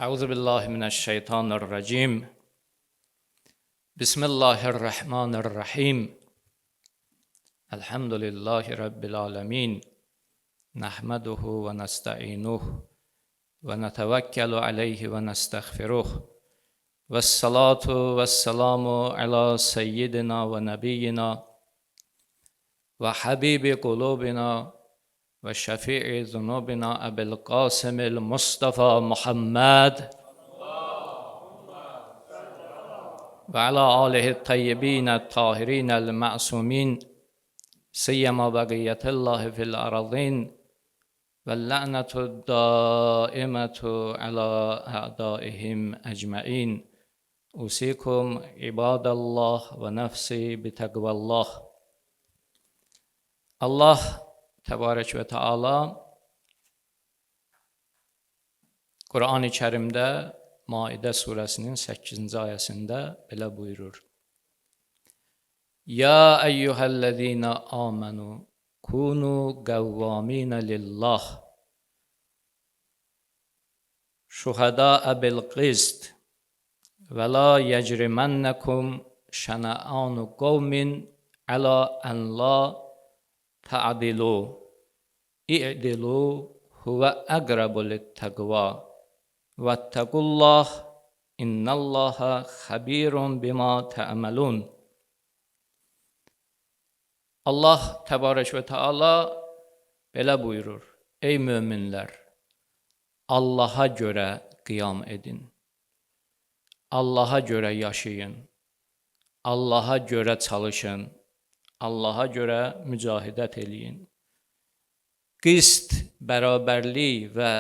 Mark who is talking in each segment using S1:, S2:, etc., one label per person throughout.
S1: أعوذ بالله من الشيطان الرجيم. بسم الله الرحمن الرحيم. الحمد لله رب العالمين. نحمده ونستعينه ونتوكل عليه ونستغفره. والصلاة والسلام على سيدنا ونبينا وحبيب قلوبنا وشفيع ذنوبنا أبي القاسم المصطفى محمد وعلى آله الطيبين الطاهرين المعصومين سيما بقية الله في الأرضين واللعنة الدائمة على أعدائهم أجمعين. أوصيكم عباد الله ونفسي بتقوى الله. Allah Təbarək və Teala Quran-ı Kərimdə Maidə surəsinin 8-ci ayəsində belə buyurur: Ya eyyuhellezine amenu kunu qavvamina lillah şuhada'a bil qist və la yecrimennekum şena'anu qavmin ala en la ta'dilu i'dilu huve aqrabu littaqva vettaqullah innallaha habirun bima ta'malun. Allah Təbarək və Teala belə buyurur: Ey möminlər, Allaha görə qiyam edin, Allaha görə yaşayın, Allaha görə çalışın, Allaha görə mücahidət eləyin. Qist, bərabərlik və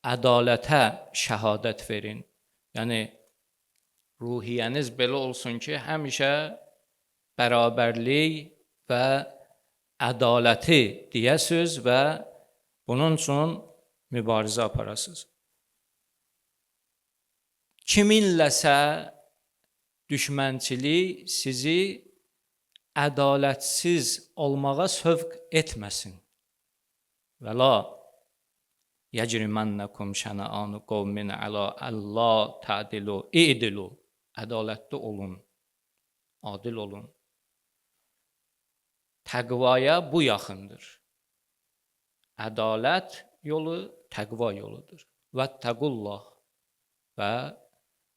S1: ədalətə şəhadət verin. Yəni, ruhiyyəniz belə olsun ki, həmişə bərabərlik və ədaləti deyəsiz və bunun üçün mübarizə aparasınız. Kiminləsə düşmənçilik sizi ədalətsiz olmağa sövq etməsin. Və la yecrimennekum şena'anu qavmin ala Allah ta'dilu i'dilu. Ədalətli olun, adil olun. Təqvaya bu yaxındır. Ədalət yolu təqva yoludur. Vettaqullah və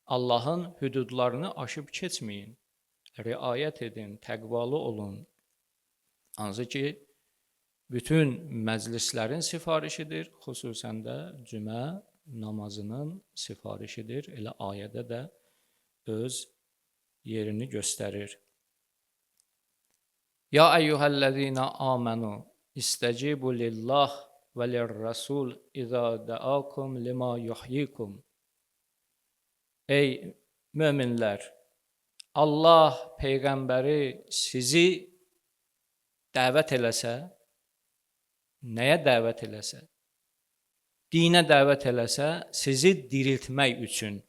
S1: Allahın hüdudlarını aşıb keçməyin. Riayət edin, təqvalı olun. Hansı ki, bütün məclislərin sifarişidir, xüsusən də cümə namazının sifarişidir. Elə ayədə də öz yerini göstərir. Ya eyyuhellezine amenu istecibu lillah ve lirrasul iza da'akum lima yuhyikum. Ey möminlər, Allah Peyğəmbəri sizi dəvət eləsə, nəyə dəvət eləsə, dinə dəvət eləsə, sizi diriltmək üçün,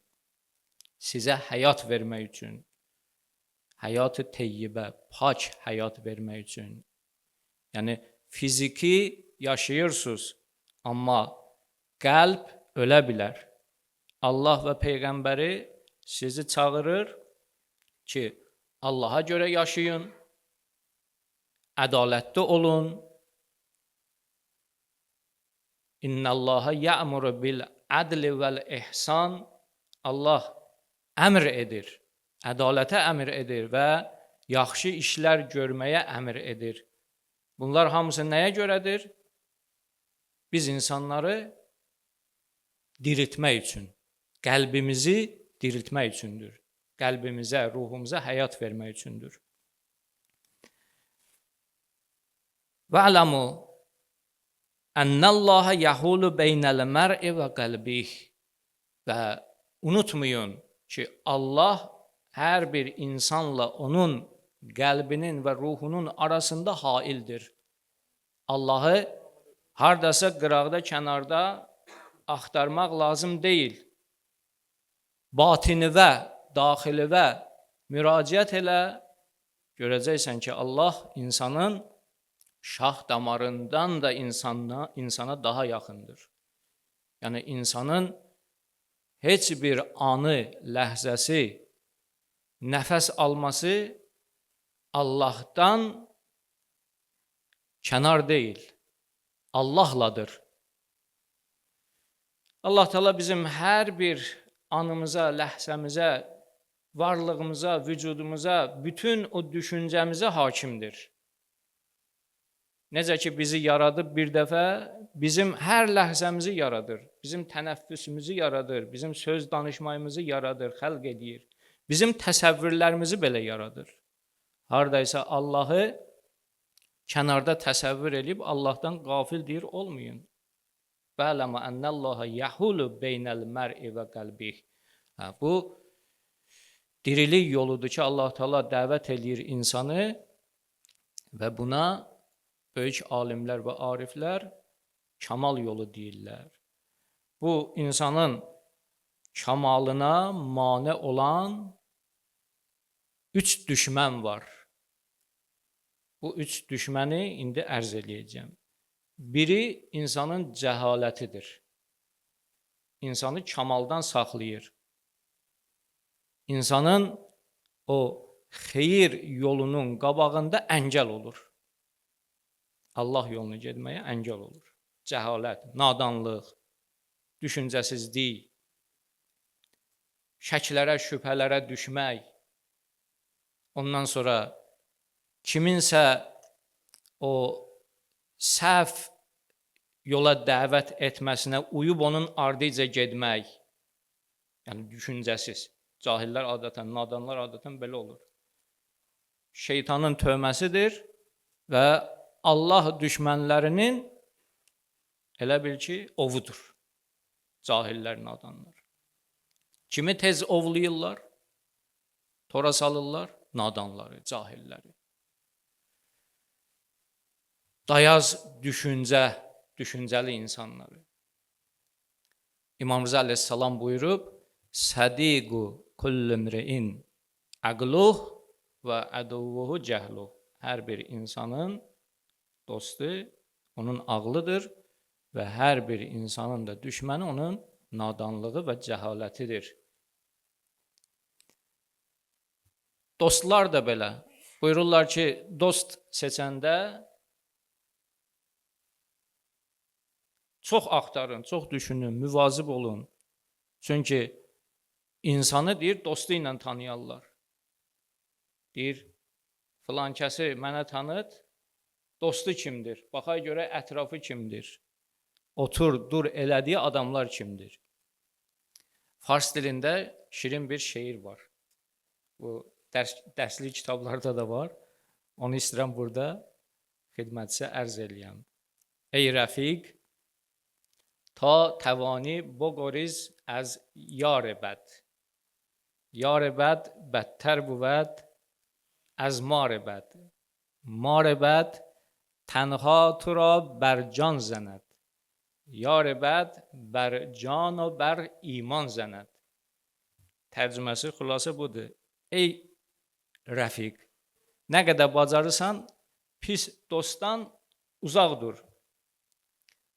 S1: sizə həyat vermək üçün, həyat-ı teyyibə, pak həyat vermək üçün. Yəni, fiziki yaşayırsınız, amma qəlb ölə bilər. Allah və Peyğəmbəri sizi çağırır ki, Allaha görə yaşayın, ədalətli olun. İnnallaha ya'muru bil adli vel ihsan. Allah əmr edir, ədalətə əmr edir və yaxşı işlər görməyə əmr edir. Bunlar hamısı nəyə görədir? Biz insanları diriltmək üçün, qəlbimizi diriltmək üçündür. Qəlbimizə, ruhumuza həyat vermək üçündür. Va'lamu ennallaha yahulu beynel mer'i və qəlbih. Və unutmayın ki, Allah hər bir insanla onun qəlbinin və ruhunun arasında haildir. Allahı hardasa qıraqda, kənarda axtarmaq lazım deyil. Batinivə, daxilivə müraciət elə, görəcəksən ki, Allah insanın şah damarından da insana daha yaxındır. Yəni insanın heç bir anı, ləhzəsi, nəfəs alması Allahdan kənar deyil, Allahladır. Allah Teala bizim hər bir anımıza, ləhzəmizə, varlığımıza, vücudumuza, bütün o düşüncəmizə hakimdir. Necə ki bizi yaradıb bir dəfə, bizim hər ləhzəmizi yaradır, bizim tənəffüsümüzü yaradır, bizim söz danışmamızı yaradır, xəlq edir, bizim təsəvvürlərimizi belə yaradır. Haradaysa Allahı kənarda təsəvvür edib Allahdan qafil deyir, olmayın. Bə'ləmə ənəllaha yəhulu beynəl mər'i və qəlbih. Bu dirilik yoludur ki, Allah Teala dəvət edir insanı və buna böyük alimlər və ariflər kamal yolu deyirlər. Bu insanın kamalına mane olan 3 düşmən var. Bu 3 düşməni indi ərz eləyəcəm. Biri insanın cəhalətidir. İnsanı kamaldan saxlayır. İnsanın o xeyir yolunun qabağında əngəl olur. Allah yoluna getməyə əngəl olur. Cəhalət, nadanlıq, düşüncəsizlik, şəklərə, şübhələrə düşmək, ondan sonra kiminsə o səhv yola dəvət etməsinə uyub onun ardıca getmək, yəni düşüncəsiz. Cahillər adətən, nadanlar adətən belə olur. Şeytanın tövməsidir və Allah düşmənlərinin elə bil ki, ovudur. Cahillər, nadanlar. Kimi tez ovlayırlar? Tora salırlar? Nadanları, cahilləri. Dayaz düşüncəli insanları. İmam Rıza Aleyhisselam buyurub, Sədiqu kullümri'in əqluh və əduvvuhu cəhluh. Hər bir insanın dostu onun ağlıdır və hər bir insanın da düşməni onun nadanlığı və cəhalətidir. Dostlar da belə. Buyururlar ki, dost seçəndə çox axtarın, çox düşünün, müvazib olun. Çünki insanı deyir, dostu ilə tanıyarlar. Deyir, filan kəsi mənə tanıt, dostu kimdir? Baxay görə ətrafı kimdir? Otur, dur elədiyi adamlar kimdir? Fars dilində şirin bir şeir var. Bu dərslik kitablarda da var. Onu istəyirəm burada xidmətçisə ərz eləyəm. Ey rəfiq, ta təvani boğoriz az yar bəd. Yar bəd bədtər بود از مار بد. مار بد تنها تو را بر جان زند. یار بد بر جان و بر ایمان زند. Tərcüməsi xülasə budur. Ey rəfiq, nə qədər bacarırsan, pis dostdan uzaq dur.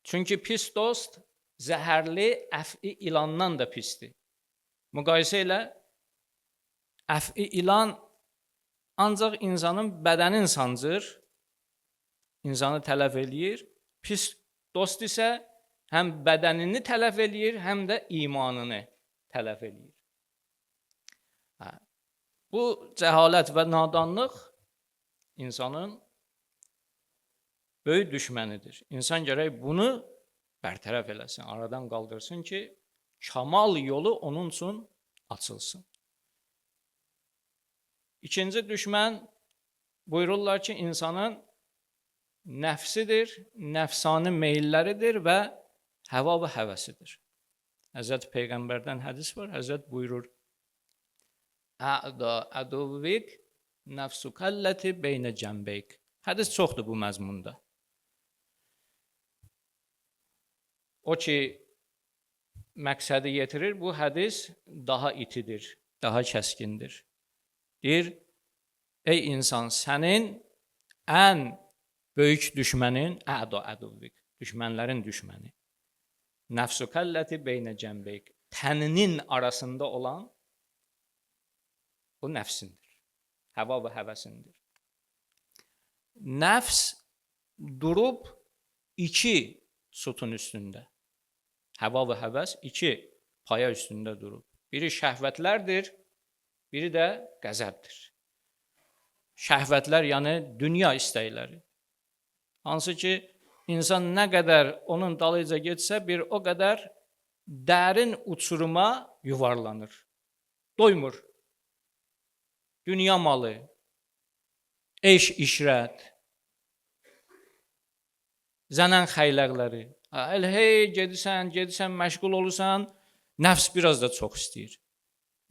S1: Çünki pis dost zəhərli əf'i ilandan da pisdir. Müqayisə ilə əf'i ilan ancaq insanın bədənin sancır, insanı tələf eləyir. Pis dost isə həm bədənini tələf eləyir, həm də imanını tələf eləyir. Bu cəhalət və nadanlıq insanın böyük düşmənidir. İnsan gərək bunu bərtərəf eləsin, aradan qaldırsın ki, kamal yolu onun üçün açılsın. İkinci düşmən buyururlar ki, insanın nəfsidir, nəfsani meyilləridir və həva və həvəsidir. Həzrət Peyğəmbərdən hədis var, Həzrət buyurur, Ə'da əduvvik nəfsukəlləti beynə cəmbeyk. Hədis çoxdur bu məzmunda. O ki, məqsədi yetirir, bu hədis daha itidir, daha kəskindir. Deyir, ey insan, sənin ən böyük düşmənin, ə'da əduvvik, düşmənlərin düşməni. Nəfsukəlləti beynə cəmbeyk. təninin arasında olan o nəfsindir. Həva və həvəsindir. Nəfs durub iki sütun üstündə. Həva və həvəs iki paya üstündə durub. Biri şəhvətlərdir, biri də qəzəbdir. Şəhvətlər yəni dünya istəkləri. Hansı ki, insan nə qədər onun dalıyca getsə, bir o qədər dərin uçuruma yuvarlanır. Doymur. Dünya malı, eş işrət, zənən xəyləqləri. Hey, gedirsən, məşğul olursan, nəfs biraz da çox istəyir.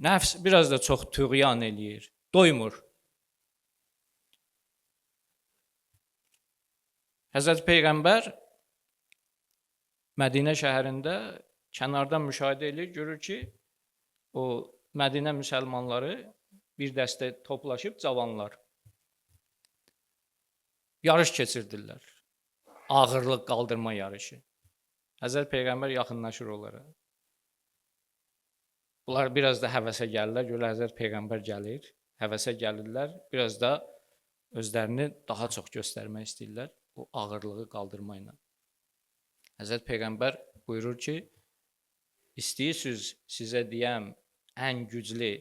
S1: Nəfs biraz da çox tüğyan eləyir. Doymur. Həzrət Peyğəmbər Mədinə şəhərində kənardan müşahidə edir, görür ki, o Mədinə müsəlmanları bir dəstə toplaşıb cavanlar yarış keçirdirlər. Ağırlıq qaldırma yarışı. Həzrət Peyğəmbər yaxınlaşır onlara. Bunlar biraz da həvəsə gəlirlər, görə Həzrət Peyğəmbər gəlir, həvəsə gəlirlər, biraz da özlərini daha çox göstərmək istəyirlər o ağırlığı qaldırma ilə. Həzrət Peyğəmbər buyurur ki, istəyirsiniz sizə deyəm ən güclü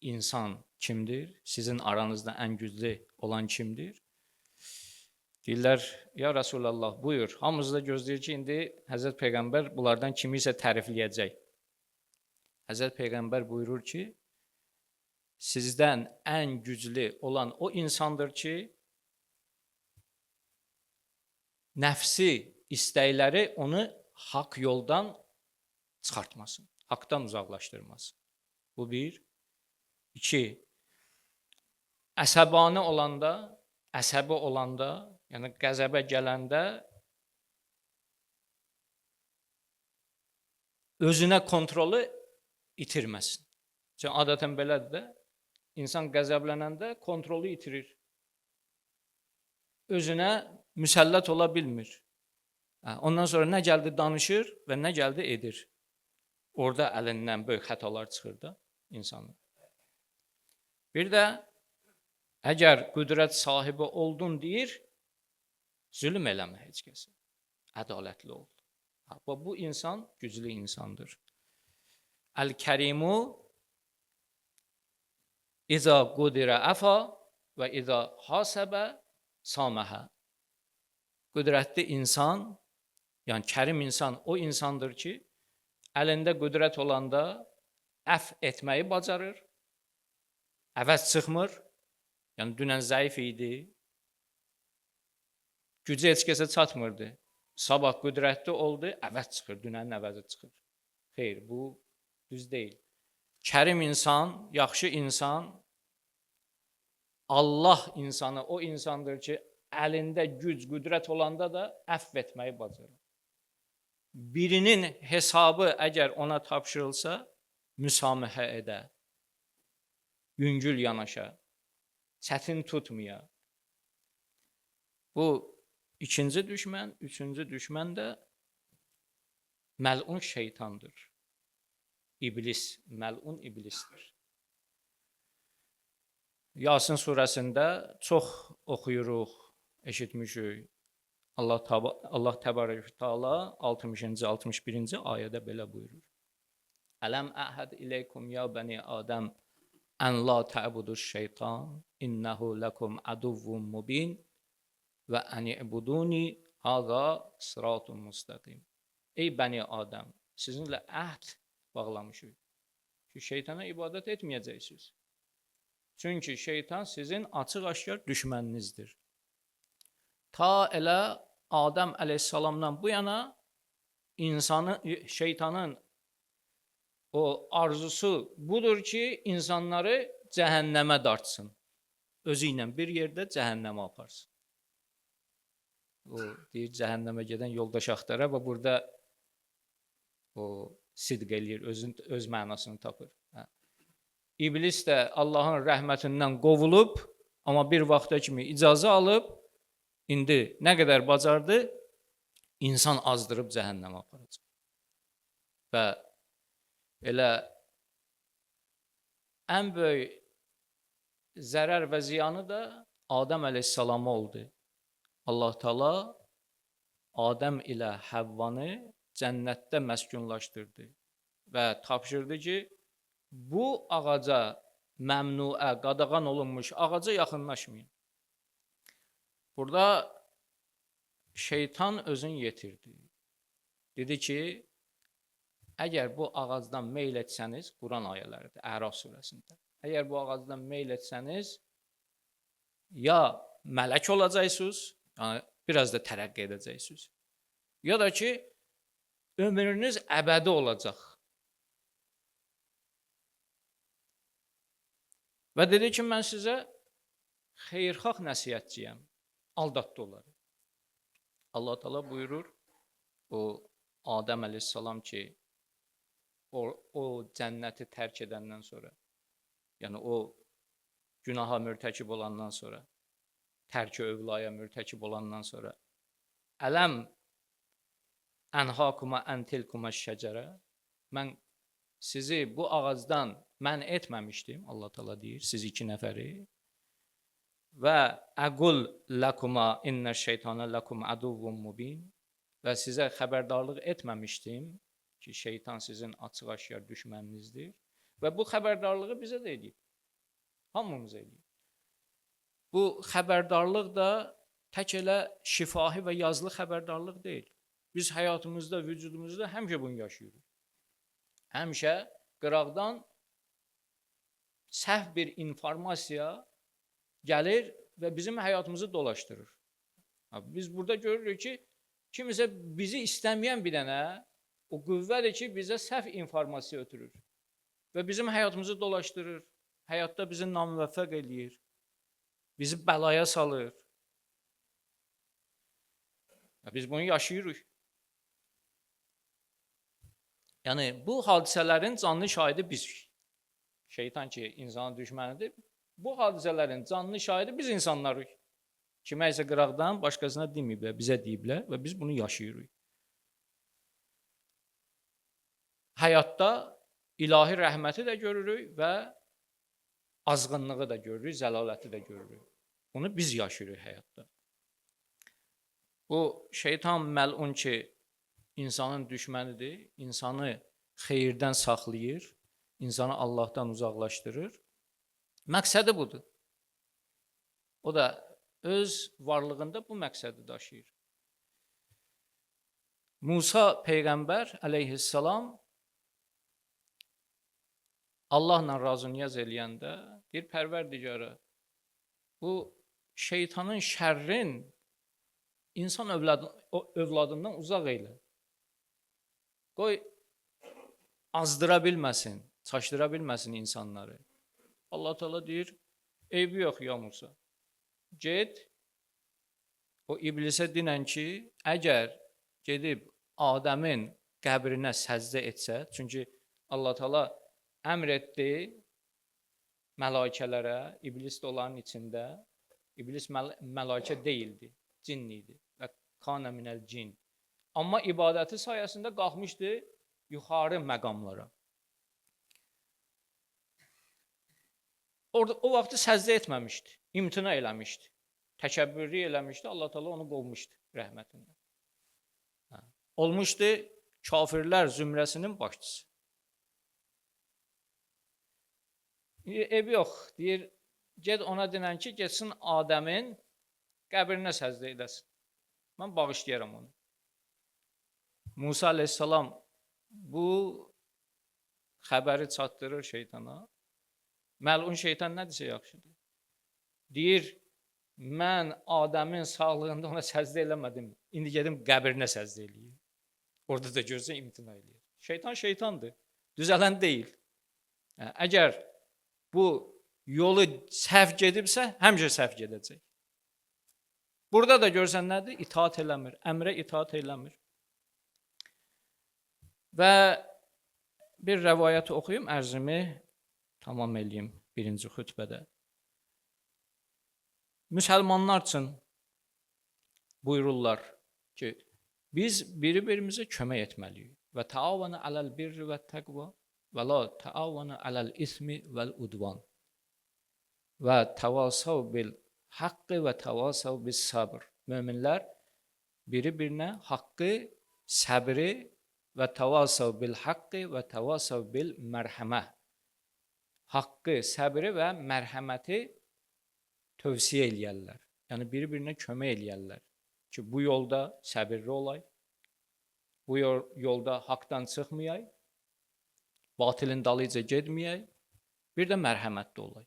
S1: insan kimdir? Sizin aranızda ən güclü olan kimdir? Deyirlər, ya Rasulallah, buyur. Hamımız da gözləyir ki, indi Həzrət Peyğəmbər bunlardan kimisə tərifləyəcək. Həzrət Peyğəmbər buyurur ki, sizdən ən güclü olan o insandır ki, nəfsi istəkləri onu haqq yoldan çıxartmasın, haqdan uzaqlaşdırmasın. Bu bir. İki, əsəbani olanda, əsəbi olanda, yəni qəzəbə gələndə özünə kontrolu itirməsin. Çünki adətən belədir də, insan qəzəblənəndə kontrolu itirir. Özünə müsəllət ola bilmir. Ondan sonra nə gəldi danışır və nə gəldi edir. Orada əlindən böyük xətalar çıxır da insanın. Bir də əgər qüdrət sahibi oldun deyir, zülm eləmə heç kəsə. Ədalətli ol. Bu insan güclü insandır. Əl-Kərimu İza qudirə əfa və iza hasəbə saməhə. Qüdrətli insan, yəni kərim insan o insandır ki, əlində qüdrət olanda əf etməyi bacarır, əvəz çıxmır, yəni dünən zəif idi, gücü heç kəsə çatmırdı, sabah qüdrətli oldu, əvəz çıxır, dünənin əvəzi çıxır. Xeyr, bu düz deyil. Kərim insan, yaxşı insan, Allah insanı o insandır ki, əlində güc, qüdrət olanda da əfv etməyi bacarır. Birinin hesabı əgər ona tapşırılsa, müsamihə edə, yüngül yanaşa, çətin tutmaya. Bu ikinci düşmən, üçüncü düşmən də məlun şeytandır. İblis, məlun iblisdir. Yasin surəsində çox oxuyuruq, eşitmişik. Allah təbarək Teala 60-cı, 61-ci ayədə belə buyurur. Ələm əhəd iləykum ya bəni Adəm ən la tə'buduş şeytan innəhu ləkum aduvvun mubin və ən'ibuduni haza sıratun müstəqim. Ey bəni Adəm, sizinlə əhd bağlamışıq ki, şeytana ibadət etməyəcəksiniz. Çünki şeytan sizin açıq-aşkar düşməninizdir. Ta elə Adəm əleyhissalamdan bu yana şeytanın o arzusu budur ki, insanları cəhənnəmə dartsın. Özü ilə bir yerdə cəhənnəmə aparsın. O deyir, cəhənnəmə gedən yoldaş axtarır və burada o sidq eləyir, öz mənasını tapır. İblis də Allahın rəhmətindən qovulub, amma bir vaxta kimi icazə alıb, indi nə qədər bacardı, insan azdırıb cəhənnəmə aparacaq. Və Elə ən böyük zərər və ziyanı da Adəm əleyhissalama oldu. Allah Taala Adəm ilə Həvvanı cənnətdə məskunlaşdırdı və tapşırdı ki, bu ağaca məmnuə, qadağan olunmuş ağaca yaxınlaşmayın. Burada şeytan özünü yetirdi. Dedi ki, əgər bu ağacdan meyl etsəniz, Quran ayələridir, Əraf surəsində. Əgər bu ağacdan meyl etsəniz, ya mələk olacaqsınız, yəni biraz da tərəqqi edəcəksiniz. Ya da ki, ömrünüz əbədi olacaq. Və dedi ki, mən sizə xeyirxah nəsihətçiyəm. Aldatdı onları. Allah Taala buyurur, o Adəm əleyhissalam ki, o cənnəti tərk edəndən sonra, yəni o günaha mürtəkib olandan sonra, tərk-i övlaya mürtəkib olandan sonra, ələm ənhakuma əntilkuma şəcərə, mən sizi bu ağacdan mən etməmişdim, Allah Taala deyir, siz iki nəfəri. Və əqul ləkuma innə şeytanə ləkum əduvvun mubin, və sizə xəbərdarlıq etməmişdim ki, şeytan sizin açıq-aşkar düşməninizdir. Və bu xəbərdarlığı bizə də edib. Hamımıza edib. Bu xəbərdarlıq da tək elə şifahi və yazılı xəbərdarlıq deyil. Biz həyatımızda, vücudumuzda həmişə bunu yaşayırıq. Həmişə qıraqdan səhv bir informasiya gəlir və bizim həyatımızı dolaşdırır. Biz burada görürük ki, kimisə bizi istəməyən bir dənə o qüvvədir ki, bizə səhv informasiya ötürür və bizim həyatımızı dolaşdırır, həyatda bizi namuvaffəq eləyir, bizi bəlaya salır. Biz bunu yaşayırıq. Yəni, bu hadisələrin canlı şahidi bizik. Şeytan ki, insanın düşmənidir. Bu hadisələrin canlı şahidi biz insanlarıq. Kimə isə qıraqdan başqasına deməyiblər, bizə deyiblər və biz bunu yaşayırıq. Həyatda ilahi rəhməti də görürük və azğınlığı da görürük, zəlaləti də görürük. Bunu biz yaşayırıq həyatda. Bu şeytan məlun ki, insanın düşmənidir, insanı xeyirdən saxlayır, insanı Allahdan uzaqlaşdırır. Məqsədi budur. O da öz varlığında bu məqsədi daşıyır. Musa Peyğəmbər əleyhissalam Allahla razı niyaz eləyəndə deyir, Pərverdigara, bu şeytanın şərrin insan övladından uzaq eylə. Qoy azdıra bilməsin, çaşdıra bilməsin insanları. Allah Teala deyir, eybi yox ya Musa. Get, o iblisə dinən ki, əgər gedib Adəmin qəbrinə səcdə etsə, çünki Allah Teala əmr etdi mələikələrə, iblis də onların içində, iblis mələikə deyildi, cin idi və kana minəl cin. Amma ibadəti sayəsində qalxmışdı yuxarı məqamlara. Orada o vaxtı səcdə etməmişdi, imtina eləmişdi, təkəbbürlük eləmişdi, Allah Teala onu qovmuşdu rəhmətindən. Olmuşdu kafirlər zümrəsinin başçısı. Evi yox, deyir, ged ona dinən ki, getsin Adəmin qəbrinə səcdə edəsin. Mən bağışlayaram onu. Musa aleyhissalam bu xəbəri çatdırır şeytana. Məlun şeytan nə desə yaxşıdır? Deyir, mən Adəmin sağlığında ona səcdə eləmədim. İndi gedim qəbrinə səcdə eləyim. Orada da görsə imtina eləyir. Şeytan şeytandır. Düzələn deyil. Əgər bu yolu səhv gedibsə, həmişə səhv gedəcək. Burada da görsən nədir? İtaat eləmir. Əmrə itaat eləmir. Və bir rəvayəti oxuyum, ərzimi tamam eləyim birinci xütbədə. Müsəlmanlar üçün buyururlar ki, biz biri-birimizə kömək etməliyik. Və təavənə aləl birri və təqva. və la təavvanu aləl ismi vəl udvan və təvasav bil haqqı və təvasav bis sabr. Möminlər biri-birinə haqqı, səbri və təvasav bil haqqı və təvasav bil mərhəmə. Haqqı, səbri və mərhəməti tövsiyə eləyərlər. Yəni biri-birinə kömək eləyərlər ki, bu yolda səbirli olay, bu yolda haqdan çıxmayay, batilin dalıca getməyək, bir də mərhəmətli olay.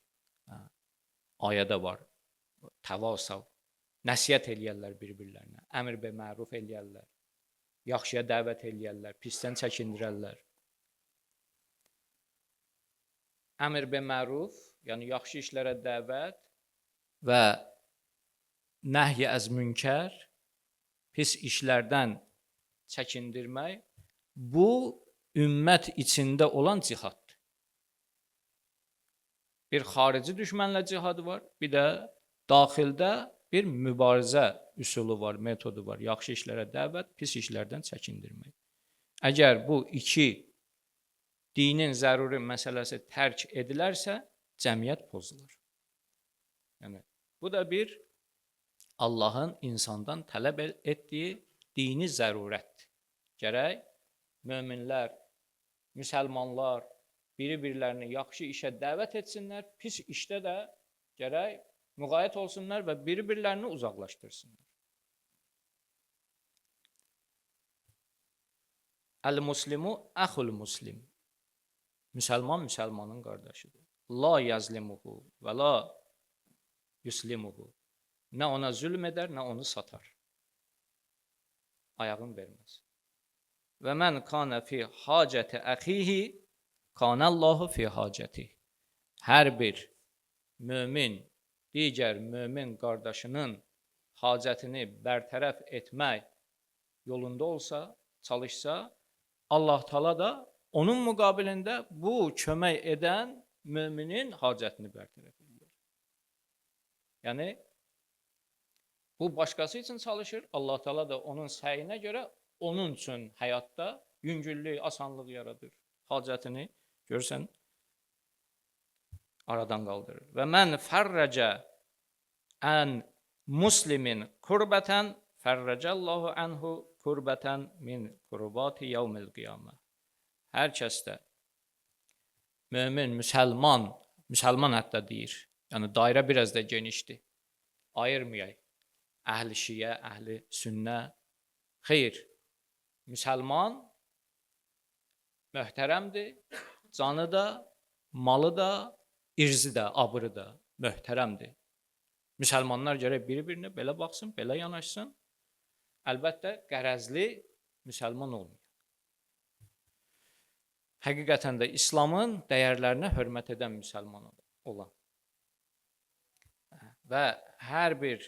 S1: Ayədə var, təvasav, nəsiyyət eləyərlər bir-birlərinə, əmr be məruf eləyərlər, yaxşıya dəvət eləyərlər, pisdən çəkindirərlər. Əmr be məruf, yəni yaxşı işlərə dəvət və nəhy əz münkər, pis işlərdən çəkindirmək, bu ümmət içində olan cihaddır. Bir xarici düşmənlə cihadı var, bir də daxildə bir mübarizə üsulu var, metodu var. Yaxşı işlərə dəvət, pis işlərdən çəkindirmək. Əgər bu iki dinin zəruri məsələsi tərk edilərsə, cəmiyyət pozulur. Yəni, bu da bir Allahın insandan tələb etdiyi dini zərurətdir. Gərək möminlər, müsəlmanlar biri-birlərini yaxşı işə dəvət etsinlər, pis işdə də gərək müğayət olsunlar və biri-birlərini uzaqlaşdırsınlar. Əl-muslimu əxul muslim. Müsəlman müsəlmanın qardaşıdır. La yazlimuhu və la yuslimuhu. Nə ona zülm edər, nə onu satar. Ayağın verməz. Və mən kana fi hacəti əxihi, kanallahu fi hacəti. Hər bir mömin, digər mömin qardaşının hacətini bərtərəf etmək yolunda olsa, çalışsa, Allah Taala da onun müqabilində bu kömək edən möminin hacətini bərtərəf edir. Yəni, bu başqası üçün çalışır, Allah Taala da onun səyinə görə onun üçün həyatda yüngüllük, asanlıq yaradır. Hacətini görsən, aradan qaldırır. Və mən fərrəcə ən muslimin kurbətən fərrəcəllahu ənhu kurbətən min kurbati yevmil qiyamə. Hər kəsdə mömin, müsəlman hətta deyir. Yəni, dairə biraz da genişdir. Ayırmayaq. Əhl-i şiyə, əhl-i sünnə. Xeyr, müsəlman möhtərəmdir. Canı da, malı da, irzi də, abrı da möhtərəmdir. Müsəlmanlar gərək biri-birinə belə baxsın, belə yanaşsın. Əlbəttə, qərəzli müsəlman olmuyor. Həqiqətən də İslamın dəyərlərinə hörmət edən müsəlman olan. Və hər bir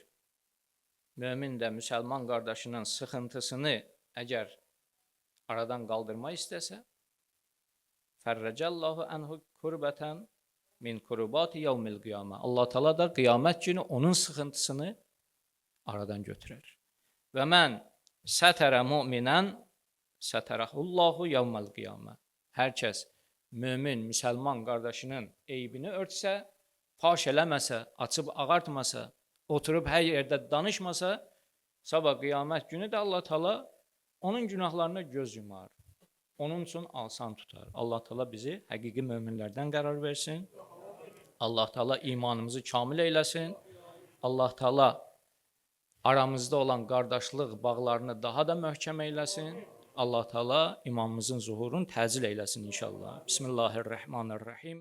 S1: mömin də müsəlman qardaşının sıxıntısını əgər aradan qaldırmaq istəsə, fərrəcəllahu ənhu kurbətən min kurubati yevmil qiyamə. Allah Taala da qiyamət günü onun sıxıntısını aradan götürər. Və mən sətərə müminən sətərəhullahu yevməl qiyamə. Hər kəs mömin, müsəlman qardaşının eybini örtsə, faş eləməsə, açıb ağartmasa, oturub hər yerdə danışmasa, sabah qiyamət günü də Allah Taala onun günahlarına göz yumar. Onun üçün asan tutar. Allah Taala bizi həqiqi möminlərdən qərar versin. Allah Taala imanımızı kamil eyləsin. Allah Taala aramızda olan qardaşlıq bağlarını daha da möhkəm eyləsin. Allah Taala imamımızın zuhurunu təcil eyləsin inşallah. Bismillahirrahmanirrahim.